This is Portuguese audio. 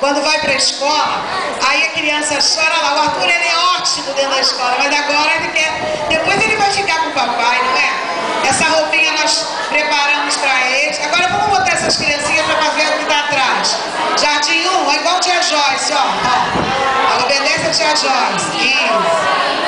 quando vai para a escola, aí a criança chora lá. O Arthur, ele é ótimo dentro da escola, mas agora ele quer... Depois ele vai ficar com o papai, não é? Essa roupinha nós preparamos para eles. Agora vamos botar essas criancinhas para fazer o que está atrás. Jardim 1, é igual a tia Joyce, ó. Ela obedece a tia Joyce. Isso.